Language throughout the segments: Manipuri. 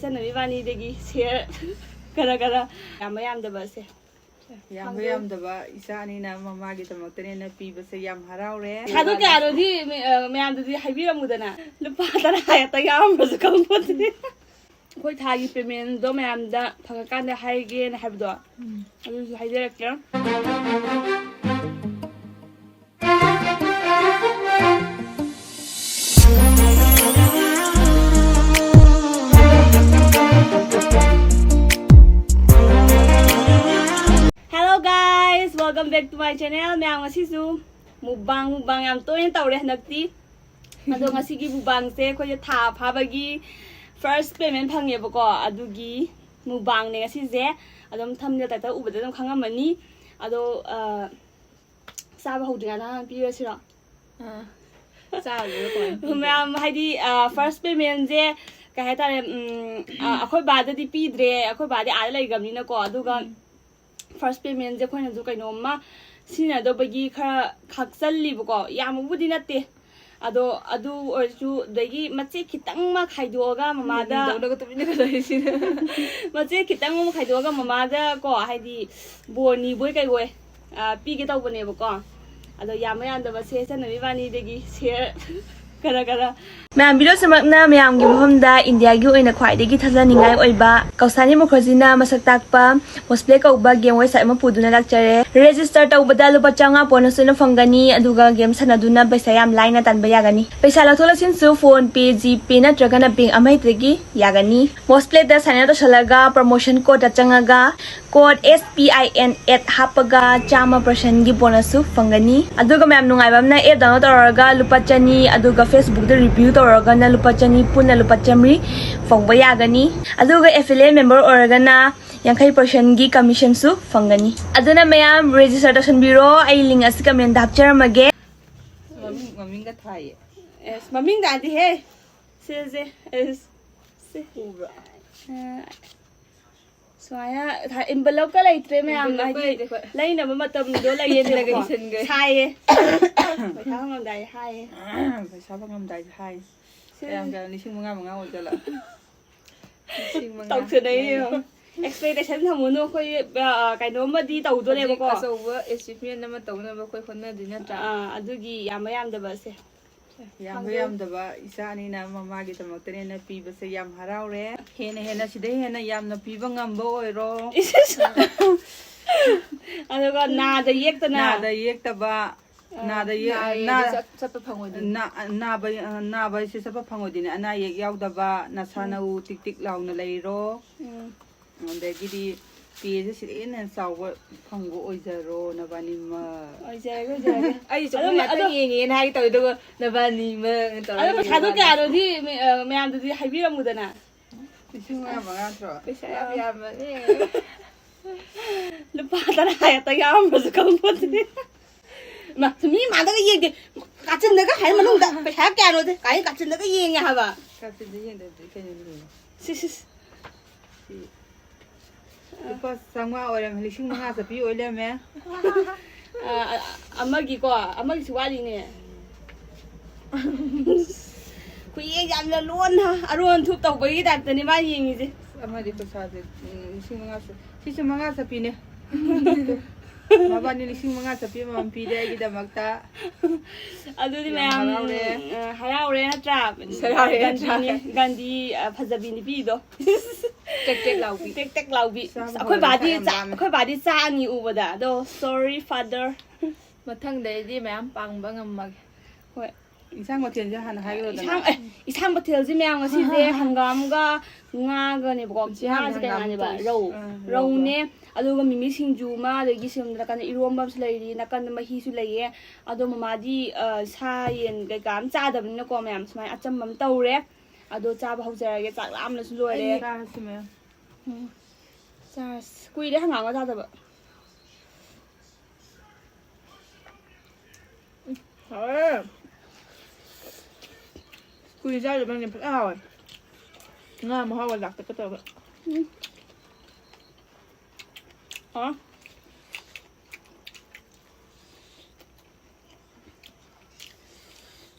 Sanami bani degi share kara yam se yam daba isani na mama gi tamakne na piba se yam haraure hadu karo di mayam di haibira mudana lupa tara ta yam ro kam poti koi thagi payment do mayam da phagakan da haige na habdo adu haidirakla Welcome back to my channel. Mayang ngasisu mukbang yam toin tawre hanakti ado ngasigi mukbang se khoi tha phabagi first payment phange bako adugi mukbang ne ngasi je adom thamne ta ta ubada dom khangamani ado saba hodinga na piyo sira sa lo mayam haidi first payment je ka hetare akhoi bada di pidre akhoi bada ala laigamni na ko aduga first payment je khoi na du kaino ma sina do bagi khara khaksalli bako yamubudi natte adu orju dagi mache khitang ma khaidoga mamada mache khitang ma khaidoga mamada ko haidi boni boy kai goy pige tawbane bako ado yamanda ba se sanami bani degi share kara मैम वीडियो समकना मैम की मफमदा इंडिया की ओइना ख्वाइदगी थाजानिंगाय ओइबा कौसानी मुखर्जीना मसक ताकपा मोस्प्ले कौबा गेम वेबसाइट मा पुदुना लाक्चरे रजिस्टर तौबदा लुपा चांगा बोनसुना फंगनी अदुगा गेम सनादुना पैसा याम लाइना तानबा यागनी पैसा लाथोलसिनसु फोन पे जीपे नत्रगना बैंक अमैत्रगी यागनी मोस्प्ले दा साइना तोसलगा प्रमोशन कोड चंगागा कोड SPIN@ हापगा 100% की बोनसु फंगनी अदुगा मैम नुंगाइबामना ऐप डाउनलोड तौरगा लुपा चनी अदुगा फेसबुक दा रिव्यू तौरगना लुपा चनी पुना लुपा चमरी फंगबा यागनी अदुगा एफिलिएट मेंबर ओरगना 50% की कमीशन सु फंगनी अदुना मैम रजिस्टर तौसनबिरो आई लिंक असि कमेंट दापचरमगे ममिंग का थाई एस ममिंग दादी है से एस से उबा स्वाया था envelope का लाइट्रे में आम आई लाइन नंबर मतम दो लाइए ने हाय पैसा हम दाई हाय पैसा हम दाई हाय yang jalan lising menga ojala tau se dai expectation thamunu khoi kaino ma di tau do le ba ko asoba achievement nama tauna ba khoi khonna dina ta adugi yam da ba se yam da ba isani na mama gi tamakne na piba se yam haraure hena sidai hena yam na piba ngamba oiro aduga na da yekta ba na sapa phangoi se sapa phangoi din ana yek yaudaba na sanau tik tik launa leiro ondegidi pije sirena sawa phanggo oijaro na bani ma oijaro ai so ado yenge na hai to do na bani ma to ado thadu ka ro di mayam di haibira mudana isinga banga tro ya ma ne lupa tara ta yam ro kam poti 마, 미 마다가 얘기 같은 내가 할 만한 다 배합게 안 오대. 아니 같은 내가 얘기해 봐. 같은 얘기인데 그냥 시시. lupa sama orang lising mga sapi oleh me amagi siwali ku ye jam la lon ha aron thup tau bai da tani ma yingi je amadi pasade lising mga sapi ne mabani lising mga sapi mampi dai gi damakta adudi mayam haraure natra gandi phajabi ni bi do tek laubi akhoi badi cha ani ubada do sorry father mathang dai di mayam pangba ngamag hoi isang hotel ja hana hairo da isang hotel ji mayam ngasi je hangam ga nga ga ne bok ja ji ka ni ba rau ne aduga mimi singju ma dagi simda kan irombam slairi nakan mahi su laiye ado mamadi sa yen ga gam cha da bin ko mayam smai acham mam tawre ado cha ba haujarage chak lam na su lore sa kui de hanga ga da ba kui ja de bang ne pa aw nga ma hawa lak ta ta ba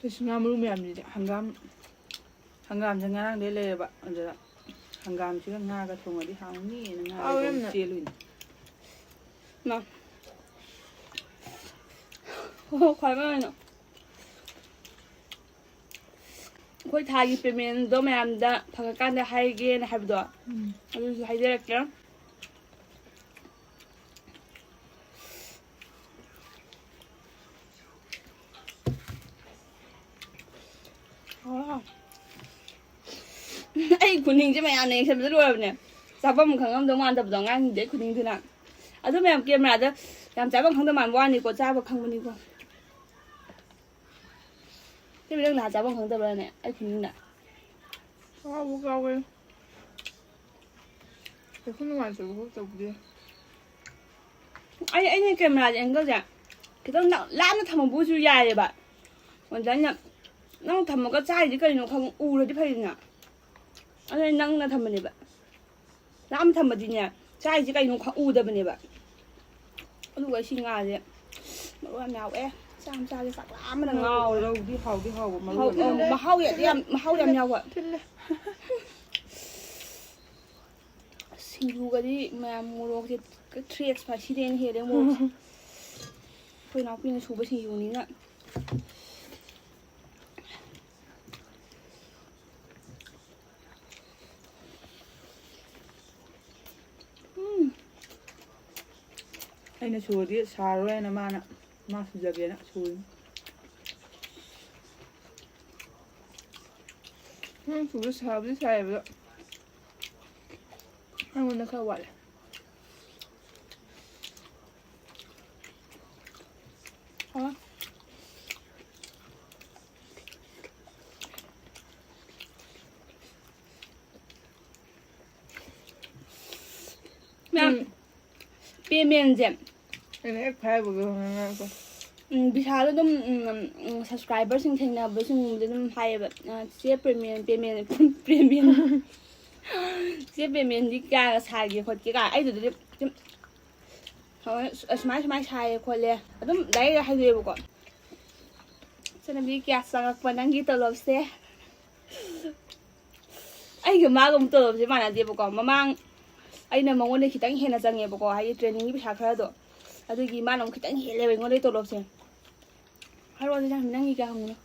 Terus ngamru mi amni hangam jangan deh le ba ꯍꯪꯒꯥꯝꯁꯤꯒ ꯉꯥꯒ ꯊꯣꯡꯉꯗꯤ ꯍꯥꯎꯅꯤꯅ ꯉꯥ ꯍꯥꯎꯋꯦ ꯌꯥꯝꯅ. ꯆꯦꯜꯂꯨꯏꯅꯦ. ꯃꯥ ꯍꯣ ꯈ꯭ꯋꯥꯏ ꯃꯔꯨ ꯑꯩꯈꯣꯏ ꯊꯥꯒꯤ ꯄꯦꯃꯦꯟꯗꯣ ꯃꯌꯥꯝꯗ ꯐꯪꯉꯀꯥꯟꯗ ꯍꯥꯏꯒꯦꯅ ꯍꯥꯏꯕꯗꯣ ꯑꯗꯨꯁꯨ ꯍꯥꯏꯖꯔꯛꯀꯦ. ꯑꯩ ꯈꯨꯅꯤꯡꯁꯦ ꯃꯌꯥꯝꯅ ꯌꯦꯡꯁꯟꯕꯗ ꯂꯣꯏꯔꯕꯅꯦ. ꯆꯥꯐꯝ ꯈꯪꯉꯝꯗꯧ ꯃꯥꯟꯗꯕꯗꯣ ꯑꯉꯥꯡꯁꯤꯡꯗꯤ ꯑꯩ ꯈꯨꯅꯤꯡꯗꯨꯅ. ꯑꯗꯨ ꯃꯌꯥꯝ ꯀꯦꯃꯦꯔꯥꯗ ꯌꯥꯝ ꯆꯥꯐꯝ ꯈꯪꯗꯕ ꯃꯥꯟꯕ ꯋꯥꯅꯤꯀꯣ, ꯆꯥꯕ ꯈꯪꯕꯅꯤꯀꯣ. ꯀꯦꯃꯤ ꯅꯪ ꯅꯍꯥꯟ ꯆꯥꯐꯝ ꯈꯪꯗꯕ꯭ꯔꯥꯅꯦ ꯑꯩ ꯈꯨꯅꯤꯡꯅ? 까워. 손으로 안 쓰고 흙도 부려. ꯑꯩꯅ ꯀꯦꯃꯦꯔꯥꯁꯦ ꯑꯦꯡꯒꯜꯁꯦ ꯈꯤꯇꯪ ꯂꯥꯞꯅ ꯊꯝꯃꯕꯨꯁꯨ ꯌꯥꯏꯑꯕ. ꯑꯣꯖꯥꯅ ꯅꯪ ꯊꯝꯃꯒ ꯆꯥꯔꯤꯁꯦ ꯀꯔꯤꯅꯣ ꯎꯔꯗꯤ ꯐꯩꯗꯅ. ꯑꯗꯨ ꯑꯩ ꯅꯪꯅ ꯊꯝꯕꯅꯦꯕ. ꯂꯥꯞꯅ ꯊꯝꯕꯗꯤꯅꯦ ꯆꯥꯔꯤꯁꯦ ꯀꯩꯅꯣ ꯎꯗꯕꯅꯦꯕ. ꯑꯗꯨꯒ ꯁꯤ ꯉꯥꯁꯦ ꯃꯔꯨ ꯌꯥꯝ ꯌꯥꯎꯑꯦ. ꯆꯥꯒꯦ ꯆꯥꯛ ꯂꯥꯝꯕꯅ ꯉꯥꯎꯔꯦ. ꯔꯧꯗꯤ ꯍꯥꯎꯗꯤ ꯍꯥꯎꯕ ꯃꯍꯥꯎ ꯌꯥꯝ ꯌꯥꯎꯕ. ꯁꯤꯡꯖꯨꯒꯗꯤ ꯃꯌꯥꯝ ꯃꯣꯔꯣꯛꯁꯦ 3x ꯁꯤꯗꯩꯅ ꯍꯦꯜꯂꯦ ꯃꯣꯔꯣꯛꯁꯦ. ꯑꯩꯈꯣꯏ ꯏꯅꯥꯎꯄꯤꯅ ꯁꯨꯕ ꯁꯤꯡꯖꯨꯅꯤꯅ. ꯑꯩꯅ ꯁꯨꯔꯗꯤ ꯁꯥꯔꯣꯏꯅ ꯃꯥ ꯁꯨꯖꯒꯦꯅ ꯁꯨꯔꯤꯅꯤ. 수도 사업이 사업이 한국은 그 원래. 그냥 빼면제. 네, 파이브가 하나고. 비사도 좀 subscriberꯁꯤꯡ ꯊꯦꯡꯅꯕꯁꯤꯡꯗ ꯑꯗꯨꯝ ꯍꯥꯏꯌꯦꯕ. ꯆꯦ ꯄ꯭ꯔꯦꯃꯤꯌꯝ ꯆꯦ ꯄꯦꯃꯦꯟꯗꯤ ꯀꯌꯥꯒ ꯁꯥꯒꯦ ꯈꯣꯠꯀꯦ ꯀꯥꯏ ꯑꯩꯗꯨꯗꯗꯤ ꯁꯨꯝ ꯁꯨꯃꯥꯏ ꯁꯥꯏꯌꯦ ꯈꯣꯠꯂꯦ ꯑꯗꯨꯝ ꯗꯥꯏꯔꯦꯛ ꯍꯥꯏꯗꯣꯛꯑꯦꯕꯀꯣ. ꯆꯅꯕꯤ ꯀꯌꯥ ꯆꯪꯉꯛꯄ ꯅꯪꯒꯤ ꯇꯣꯂꯣꯞꯁꯦ? ꯑꯩꯒ ꯃꯥꯒ ꯑꯃꯨꯛ ꯇꯣꯂꯣꯞꯁꯦ ꯃꯥꯟꯅꯗꯦꯕꯀꯣ. ꯃꯃꯥꯡ ꯑꯩꯅ ꯃꯉꯣꯟꯗ ꯈꯤꯇꯪ ꯍꯦꯟꯅ ꯆꯪꯉꯦꯕꯀꯣ, ꯍꯥꯏꯗꯤ ꯇ꯭ꯔꯦꯅꯤꯡꯒꯤ ꯄꯩꯁꯥ ꯈꯔꯗꯣ. ꯑꯗꯨꯒꯤ ꯃꯥꯅ ꯑꯃꯨꯛ ꯈꯤꯇꯪ ꯍꯦꯜꯂꯦꯕ ꯑꯩꯉꯣꯟꯗꯩ ꯇꯣꯂꯣꯞꯁꯦ. ꯍꯥꯏꯔꯛꯑꯣ ꯅꯪꯒꯤ ꯀꯌꯥ ꯍꯪꯉꯨꯅꯣ.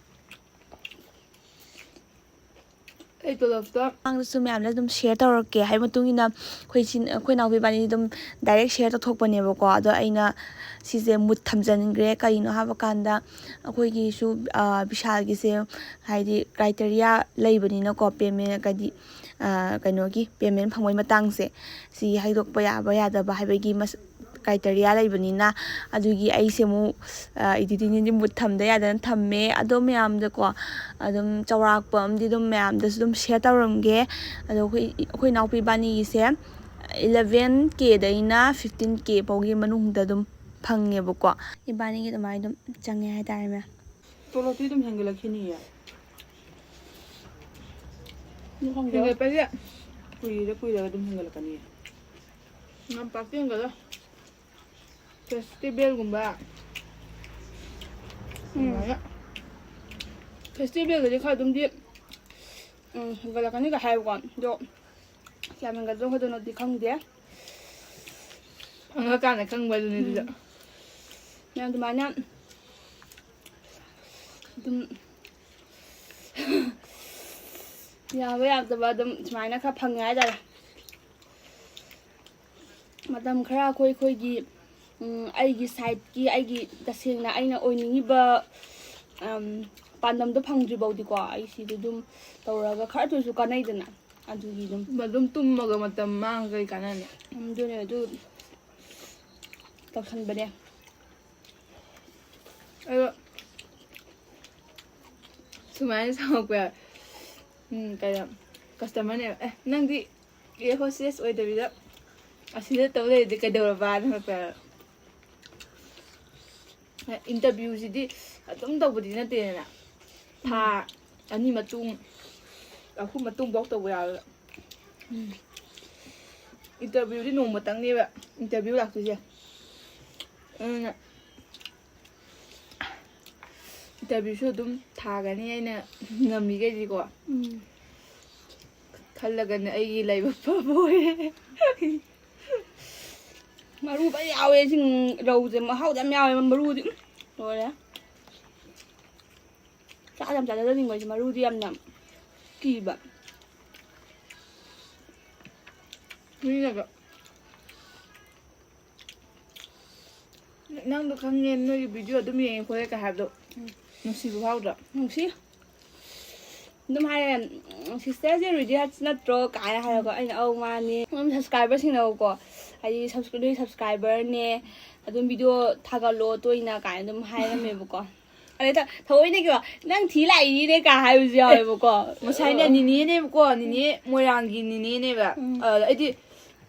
ꯑꯩ ꯇꯣꯂꯣꯞꯇꯣ ꯃꯃꯥꯡꯗꯁꯨ ꯃꯌꯥꯝꯅ ꯑꯗꯨꯝ ꯁꯤꯌꯔ ꯇꯧꯔꯛꯀꯦ ꯍꯥꯏꯕ ꯃꯇꯨꯡ ꯏꯟꯅ ꯑꯩꯈꯣꯏ ꯏꯅꯥꯎꯄꯤ ꯏꯕꯥꯅꯤ ꯑꯗꯨꯝ ꯗꯥꯏꯔꯦꯛ ꯁꯤꯌꯔ ꯇꯧꯊꯣꯛꯄꯅꯦꯕꯀꯣ. ꯑꯗꯣ ꯑꯩꯅ ꯁꯤꯁꯦ ꯃꯨꯠ ꯊꯝꯖꯤꯟꯈ꯭ꯔꯦ. ꯀꯔꯤꯅꯣ ꯍꯥꯏꯕ ꯀꯥꯟꯗ ꯑꯩꯈꯣꯏꯒꯤꯁꯨ ꯕꯤꯁꯥꯜꯒꯤꯁꯦ ꯍꯥꯏꯗꯤ ꯀ꯭ꯔꯥꯏꯇꯦꯔꯤꯌꯥ ꯂꯩꯕꯅꯤꯅꯀꯣ. ꯄꯦꯃꯦꯟ ꯍꯥꯏꯗꯤ ꯀꯩꯅꯣꯒꯤ ꯄꯦꯃꯦꯟ ꯐꯪꯕꯒꯤ ꯃꯇꯥꯡꯁꯦ ꯁꯤ ꯍꯥꯏꯗꯣꯛꯄ ꯌꯥꯕ ꯌꯥꯗꯕ ꯍꯥꯏꯕꯒꯤ ꯀ꯭ꯔꯥꯏꯇꯦꯔꯤꯌꯥ ꯂꯩꯕꯅꯤꯅ ꯑꯗꯨꯒꯤ ꯑꯩꯁꯦ ꯑꯃꯨꯛ ꯏꯗꯤꯇꯤꯡꯁꯦ ꯃꯨꯠ ꯊꯝꯗ ꯌꯥꯗꯅ ꯊꯝꯃꯦ. ꯑꯗꯣ ꯃꯌꯥꯝꯗꯀꯣ ꯑꯗꯨꯝ ꯆꯥꯎꯔꯥꯛꯄ ꯑꯃꯗꯤ ꯑꯗꯨꯝ ꯃꯌꯥꯝꯗꯁꯨ ꯑꯗꯨꯝ ꯁꯤꯌꯔ ꯇꯧꯔꯝꯒꯦ. ꯑꯗꯣ ꯑꯩꯈꯣই ꯏꯅꯥꯎꯄꯤ ꯏꯕꯥꯅꯤꯒꯤꯁꯦ 11Kꯗꯩꯅ 15K ꯐꯥꯎꯒꯤ ꯃꯅꯨꯡꯗ ꯑꯗꯨꯝ ꯐꯪꯉꯦꯕꯀꯣ. ꯏꯕꯥꯅꯤꯒꯤ ꯑꯗꯨꯃꯥꯏꯅ ꯑꯗꯨꯝ ꯆꯪꯉꯦ ꯍꯥꯏꯇꯥꯔꯦ ꯃꯌꯥꯝ. ꯇꯣꯂꯣꯞꯇꯤ ꯑꯗꯨꯝ ꯍꯦꯟꯒꯠꯂꯛꯈꯤꯅꯤꯌꯦ. 해결까지 ꯀꯨꯏꯔꯒ ꯑꯗꯨꯝ ꯍꯦꯟꯒꯠꯂꯛꯀꯅꯤꯌꯦ. 난 바뀐 거다. 페스티벌ꯒꯨꯝꯕ ꯐꯦꯁꯇꯤꯚꯦꯜꯗꯗꯤ ꯈꯔ ꯑꯗꯨꯝꯗꯤ ꯍꯦꯟꯒꯠꯂꯛꯀꯅꯤꯒ ꯍꯥꯏꯕꯀꯣ. ꯑꯗꯣ ꯀꯌꯥꯝ ꯍꯦꯟꯒꯠꯗꯣꯏꯅꯣꯗꯤ ꯈꯪꯗꯦ. ꯐꯪꯉꯀꯥꯟꯗ ꯈꯪꯕꯗꯨꯅꯤ ꯑꯗꯨꯗ. ꯃꯌꯥꯝ ꯑꯗꯨꯃꯥꯏꯅ ꯑꯗꯨꯝ ꯌꯥꯕ ꯌꯥꯗꯕ ꯑꯗꯨꯝ ꯁꯨꯃꯥꯏꯅ ꯈꯔ ꯐꯪꯉꯦ ꯍꯥꯏꯇꯥꯔꯦ. ꯃꯇꯝ ꯈꯔ ꯑꯩꯈꯣꯏꯒꯤ ꯑꯩꯒꯤ ꯁꯥꯏꯠꯀꯤ ꯑꯩꯒꯤ ꯇꯁꯦꯡꯅ ꯑꯩꯅ ꯑꯣꯏꯅꯤꯡꯉꯤꯕ ꯄꯥꯟꯗꯝꯗꯣ ꯐꯪꯗ꯭ꯔꯤꯐꯥꯎꯗꯤꯀꯣ ꯑꯩ ꯁꯤꯗ ꯑꯗꯨꯝ ꯇꯧꯔꯒ ꯈꯔꯇꯁꯨ ꯀꯥꯟꯅꯩꯗꯅ. ꯑꯗꯨꯒꯤ ꯑꯗꯨꯝ ꯇꯨꯝꯃꯒ ꯃꯇꯝ ꯃꯥꯡꯒ ꯀꯩ ꯀꯥꯟꯅꯅꯤ. ꯑꯗꯨꯅꯦ ꯑꯗꯨ ꯇꯧꯁꯟꯕꯅꯦ. ꯑꯗꯣ ꯁꯨꯃꯥꯏꯅ ꯆꯪꯉꯛꯄ ꯀꯩꯅꯣ ꯀꯁꯇꯃꯔꯅꯦꯕ ꯅꯪꯗꯤ ꯑꯦꯌꯔ ꯍꯣꯁꯇꯦꯁ ꯑꯣꯏꯗꯕꯤꯗ ꯑꯁꯤꯗ ꯇꯧ ꯂꯩꯔꯗꯤ ꯀꯩꯗꯧꯔꯕꯅ ꯍꯪꯉꯛꯄ. ꯏꯟꯇꯔꯚꯤꯌꯨꯁꯤꯗꯤ ꯑꯗꯨꯝ ꯇꯧꯕꯗꯤ ꯅꯠꯇꯦꯗꯅ. ꯊꯥ 2 ꯃꯇꯨꯡ 3 ꯃꯇꯨꯡꯐꯥꯎ ꯇꯧꯕ ꯌꯥꯎꯋꯦꯕ. ꯏꯟꯇꯔꯚꯤꯌꯨꯗꯤ ꯅꯣꯡꯃꯇꯪꯅꯦꯕ ꯏꯟꯇꯔꯚꯤꯌꯨ ꯂꯥꯛꯇꯣꯏꯁꯦ. ꯑꯗꯨꯅ ꯏꯟꯇꯔꯚꯤꯌꯨꯁꯨ ꯑꯗꯨꯝ ꯊꯥꯒꯅꯤ ꯑꯩꯅ ꯉꯝꯃꯤꯈꯩꯗꯤꯀꯣ. ꯈꯜꯂꯒꯅ ꯑꯩꯒꯤ ꯂꯥꯏꯕꯛ ꯐꯕ ꯑꯣꯏꯔꯦ ꯃꯔꯨ ꯐꯖ ꯌꯥꯎꯋꯦ ꯁꯤꯡ ꯔꯧꯁꯦ ꯃꯍꯥꯎꯗ ꯌꯥꯝ ꯌꯥꯎꯋꯦ ꯃꯔꯨꯗꯤ ꯂꯣꯏꯔꯦ ꯆꯥꯛ ꯌꯥꯝ ꯆꯥꯖꯗꯅꯤꯡꯕꯁꯦ ꯃꯔꯨꯗꯤ ꯌꯥꯝꯅ ꯀꯤꯕ ꯃꯤꯅꯒ ꯅꯪꯗꯣ ꯈꯪꯉꯦ ꯅꯣꯏꯒꯤ ꯚꯤꯗꯤꯑꯣ ꯑꯗꯨꯝ ꯌꯦꯡꯉꯦ ꯈꯣꯠꯂꯦ ꯍꯥꯏꯕꯗꯣ ꯅꯨꯡꯁꯤꯕ ꯐꯥꯎꯗ꯭ꯔꯣ ꯅꯨꯡꯁꯤ ꯑꯗꯨꯝ ꯍꯥꯏꯔꯦ ꯁꯤꯁꯇꯔꯁꯦ ꯔꯤꯗꯤꯌꯥꯠꯁ ꯅꯠꯇ꯭ꯔꯣ ꯀꯥꯏꯅ ꯍꯥꯏꯔꯀꯣ ꯑꯩꯅ ꯃꯥꯅꯦ ꯑꯗꯨꯝ ꯁꯕꯁꯀ꯭ꯔꯥꯏꯕꯔꯁꯤꯡꯅꯀꯣ ꯍꯥꯏꯗꯤ ꯅꯣꯏ ꯁꯕꯁꯀ꯭ꯔꯥꯏꯕꯔꯅꯦ ꯑꯗꯨꯝ ꯚꯤꯗꯤꯑꯣ ꯊꯥꯒꯠꯂꯣ ꯇꯣꯏꯅ ꯀꯥꯏꯅ ꯑꯗꯨꯝ ꯍꯥꯏꯔꯝꯃꯦꯕꯀꯣ ꯑꯗꯩ ꯊꯑꯣꯏꯅꯀꯣ ꯅꯪ ꯊꯤ ꯂꯥꯛꯏꯅꯦ ꯀꯥ ꯍꯥꯏꯕꯁꯨ ꯌꯥꯎꯋꯦꯕꯀꯣ ꯉꯁꯥꯏꯅ ꯅꯤꯅꯦꯅꯦꯕꯀꯣ ꯅꯤꯅꯦ ꯃꯣꯏꯔꯥꯡꯒꯤ ꯅꯤꯅꯦꯅꯦꯕ ꯑꯗ ꯑꯩꯗꯤ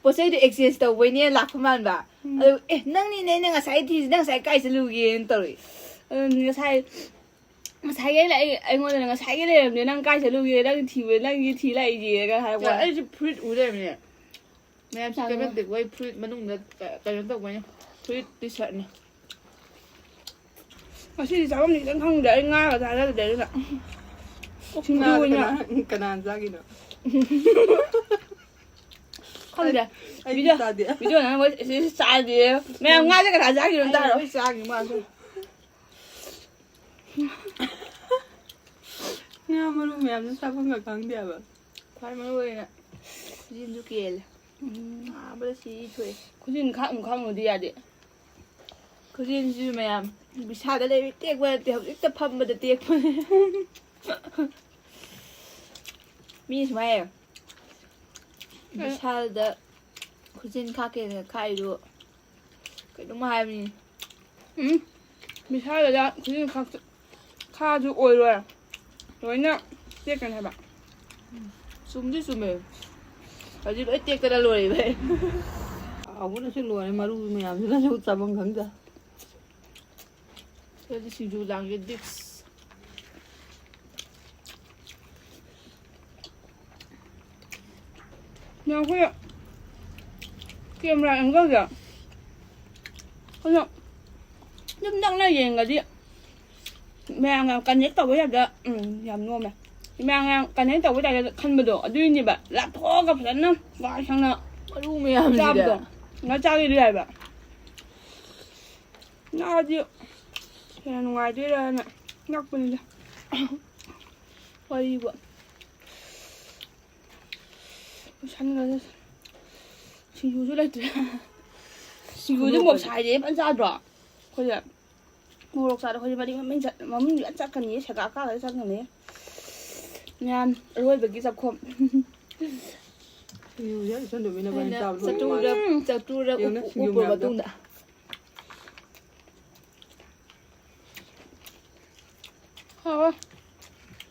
ꯄꯣꯠ ꯆꯩꯗꯣ ꯑꯦꯛꯁꯆꯦꯟꯖ ꯇꯧꯕꯩꯅꯦ ꯂꯥꯛꯄ ꯃꯥꯟꯕ ꯑꯗꯨ ꯅꯪꯅꯤꯅꯦ ꯑꯩꯅ ꯉꯁꯥꯏ ꯊꯤꯁꯤ ꯅꯪ ꯉꯁꯥꯏ ꯀꯥꯏ ꯆꯠꯂꯨꯒꯦꯅ ꯇꯧꯔꯛꯏ ꯉꯁꯥꯏꯒꯤ ꯑꯩꯉꯣꯟꯗꯅ ꯉꯁꯥꯏꯒꯤ ꯂꯩꯔꯝꯅꯦ ꯅꯪ ꯀꯥꯏ ꯆꯠꯂꯨꯒꯦ ꯅꯪ ꯅꯪꯒꯤ ꯊꯤ ꯂꯥꯛꯏꯁꯦꯒ ꯍꯥꯏꯔꯛꯄ ꯑꯩꯁꯨ ꯐꯨꯔꯤꯠ ꯎ ꯂꯩꯔꯝꯅꯦ ꯃꯌꯥꯝ ꯆꯠꯇꯦꯀꯣ ꯑꯩ ꯐꯨꯔꯤꯠ ꯃꯅꯨꯡꯗ ꯀꯩꯅꯣ ꯇꯧꯕꯩꯅꯦ ꯐꯨꯔꯤꯠ ꯇꯤ ꯁꯥꯔꯠꯅꯦ ꯉꯁꯤꯗꯤ ꯆꯥꯐꯝꯗꯤ ꯈꯤꯇꯪ ꯈꯪꯗ꯭ꯔꯦ ꯑꯩ ꯉꯥꯒ ꯆꯥꯖꯗꯦ ꯑꯗꯨꯅ ꯁꯤꯡꯖꯨ ꯑꯣꯏꯅ ꯀꯅꯥꯅ ꯆꯥꯒꯤꯅꯣ ꯈꯪꯗꯦ ꯑꯩꯗꯤ ꯆꯥꯗꯦ ꯚꯤꯗꯤꯑꯣ ꯅꯪ ꯆꯥꯗꯦ ꯃꯌꯥꯝ ꯉꯥꯁꯦ ꯀꯅꯥ ꯆꯥꯈꯤꯅꯣ ꯇꯥꯔꯣ ꯑꯩ ꯆꯥꯈꯤ ꯃꯥꯁꯨ ꯉꯥ ꯃꯔꯨ ꯃꯌꯥꯝꯅ ꯆꯥꯐꯝꯒ ꯈꯪꯗꯦꯕ ꯈ꯭ꯋꯥꯏ ꯃꯔꯨ ꯑꯣꯏꯅ ꯈꯨꯖꯤꯟꯁꯨ ꯀꯦꯜꯂꯦ ꯅꯥꯕꯗ ꯁꯤ ꯊꯣꯛꯑꯦ ꯈꯨꯖꯤꯟ ꯈꯥꯡꯅꯨꯗꯤ ꯌꯥꯗꯦ ꯈꯨꯖꯤꯟꯁꯤꯁꯨ ꯃꯌꯥꯝ ꯕꯤꯁꯥꯗ ꯂꯩꯕ ꯇꯦꯛꯄ ꯅꯠꯇꯦ ꯍꯧꯖꯤꯛꯇ ꯐꯝꯕꯗ ꯇꯦꯛꯄꯅꯦ ꯃꯤ ꯁꯨꯃꯥꯏꯅ ꯕꯤꯁꯥꯜꯗ ꯈꯨꯖꯤꯟ ꯈꯥꯛꯀꯦꯅ ꯈꯥꯛꯏꯗꯣ ꯀꯩꯅꯣꯝ ꯍꯥꯏꯕꯅꯤ ꯕꯤꯁꯥꯜꯗ ꯈꯨꯖꯤꯟ ꯈꯥꯁꯨ ꯑꯣꯏꯔꯣꯏ ꯂꯣꯏꯅ ꯇꯦꯛꯀꯅꯤ ꯍꯥꯏꯕ ꯆꯨꯝꯗꯤ ꯆꯨꯝꯃꯦ ꯍꯧꯖꯤꯛ ꯂꯣꯏ ꯇꯦꯛꯇꯅ ꯂꯣꯏꯔꯦꯕ ꯍꯥꯎꯕꯅꯁꯨ ꯂꯣꯏꯔꯦ ꯃꯔꯨ ꯃꯌꯥꯝꯁꯤꯅꯁꯨ ꯆꯥꯐꯝ ꯈꯪꯗꯦ ꯑꯗꯨꯗꯤ ꯁꯤꯡꯖꯨ ꯂꯥꯡꯒꯦ ꯗꯤꯛꯁ ꯑꯩꯈꯣꯏ ꯀꯦꯃꯦꯔꯥ ꯑꯦꯡꯒꯜꯁꯦ ꯑꯗꯨꯅ ꯑꯗꯨꯝ ꯅꯛꯅ ꯌꯦꯡꯉꯗꯤ ꯃꯌꯥꯝꯒ ꯀꯟꯅꯦꯛ ꯇꯧꯕ ꯌꯥꯗ ꯌꯥꯝ ꯅꯣꯝꯃꯦ ꯃꯌꯥꯝꯒ ꯀꯟꯅꯦꯛ ꯇꯧꯕ ꯌꯥꯗ ꯈꯟꯕꯗꯣ ꯑꯗꯨꯏꯅꯦꯕ ꯂꯥꯞꯊꯣꯛꯑꯒ ꯐꯖꯅ ꯋꯥ ꯁꯪꯅ ꯃꯔꯨ ꯃꯌꯥꯝꯁꯤꯗ ꯆꯥꯕꯗꯣ ꯉꯥ ꯆꯥꯒꯤꯗꯤ ꯌꯥꯏꯕ ꯉꯥꯗꯤ ꯍꯦꯟꯅ ꯅꯨꯡꯉꯥꯏꯗꯣꯏꯔꯅ ꯉꯛꯄꯅꯤꯗ ꯋꯥꯔꯤꯕꯨ ꯁꯟꯒꯁꯦ ꯁꯤꯡꯖꯨꯁꯨ ꯂꯩꯇ꯭ꯔꯦ ꯁꯤꯡꯖꯨꯁꯦ ꯃꯣꯔꯣꯛ ꯁꯥꯏꯗꯦ ꯐꯖꯅ ꯆꯥꯗ꯭ꯔꯣ ꯑꯩꯈꯣꯏꯁꯦ ꯃꯣꯔꯣꯛ ꯆꯥꯗ ꯑꯩꯈꯣꯏꯁꯦ ꯃꯃꯤꯡ ꯆꯠꯀꯅꯤ ꯁꯦꯒꯥꯛ ꯀꯥꯒꯗ ꯆꯠꯀꯅꯤ ꯃꯌꯥꯝ ꯑꯔꯣꯏꯕꯒꯤ ꯆꯥꯛꯈꯣꯝ ꯆꯇꯨꯔ ꯎꯞꯄ ꯃꯇꯨꯡꯗ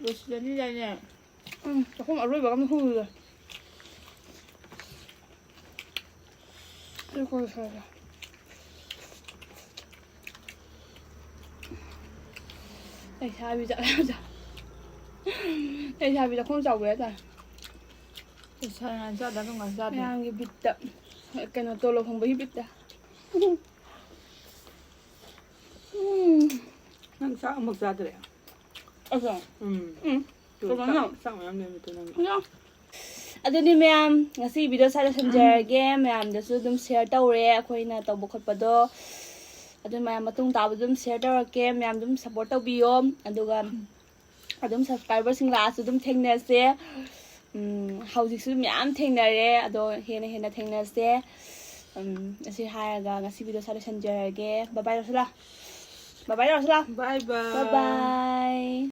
ꯂꯣꯏꯁꯤꯜꯂꯅꯤ ꯌꯥꯏꯅꯦ ꯆꯥꯛꯈꯣꯝ ꯑꯔꯣꯏꯕꯒ ꯑꯃ ꯍꯨꯔꯨꯔꯦ ꯂꯩꯁꯥꯕꯤ ꯆꯥꯛꯈꯣꯝ ꯆꯥꯎꯕ ꯍꯥꯏꯇꯥꯔꯦ ꯃꯌꯥꯝꯒꯤ ꯕꯤꯠꯇ ꯀꯩꯅꯣ ꯇꯣꯂꯣ ꯐꯪꯕꯒꯤ ꯕꯤꯠꯇ ꯅꯪ ꯆꯥꯛ ꯑꯃꯨꯛ ꯆꯥꯗ꯭ꯔꯦ ꯆꯥꯛ ꯃꯌꯥꯝ ꯂꯩꯕꯗꯣ ꯅꯪ ꯑꯗꯨꯗꯤ ꯃꯌꯥꯝ ꯉꯁꯤ ꯚꯤꯗꯤꯑꯣ ꯁ꯭ꯋꯥꯏꯗ ꯂꯣꯏꯁꯤꯟꯖꯔꯒꯦ ꯃꯌꯥꯝꯗꯁꯨ ꯑꯗꯨꯝ ꯁꯦꯌꯔ ꯇꯧꯔꯦ ꯑꯩꯈꯣꯏꯅ ꯇꯧꯕ ꯈꯣꯠꯄꯗꯣ ꯑꯗꯨ ꯃꯌꯥꯝ ꯃꯇꯨꯡ ꯇꯥꯕꯗ ꯑꯗꯨꯝ ꯁꯦꯌꯔ ꯇꯧꯔꯛꯀꯦ ꯃꯌꯥꯝ ꯑꯗꯨꯝ ꯁꯞꯄꯣꯔꯠ ꯇꯧꯕꯤꯌꯣ ꯑꯗꯨꯒ ꯑꯗꯨꯝ ꯁꯕꯁꯀ꯭ꯔꯥꯏꯕꯔꯁꯤꯡ ꯂꯥꯛꯑꯁꯨ ꯑꯗꯨꯝ ꯊꯦꯡꯅꯁꯦ ꯍꯧꯖꯤꯛꯁꯨ ꯃꯌꯥꯝ ꯊꯦꯡꯅꯔꯦ ꯑꯗꯣ ꯍꯦꯟꯅ ꯊꯦꯡꯅꯁꯦ ꯑꯁꯤ ꯍꯥꯏꯔꯒ ꯉꯁꯤ ꯚꯤꯗꯤꯑꯣ ꯁ꯭ꯋꯥꯏꯗ ꯂꯣꯏꯁꯤꯟꯖꯔꯒꯦ ꯕꯥꯏ ꯕꯥꯏ ꯇꯧꯔꯁꯤꯂꯥ ꯕꯥꯏ ꯕꯥꯏ ꯕꯥꯏ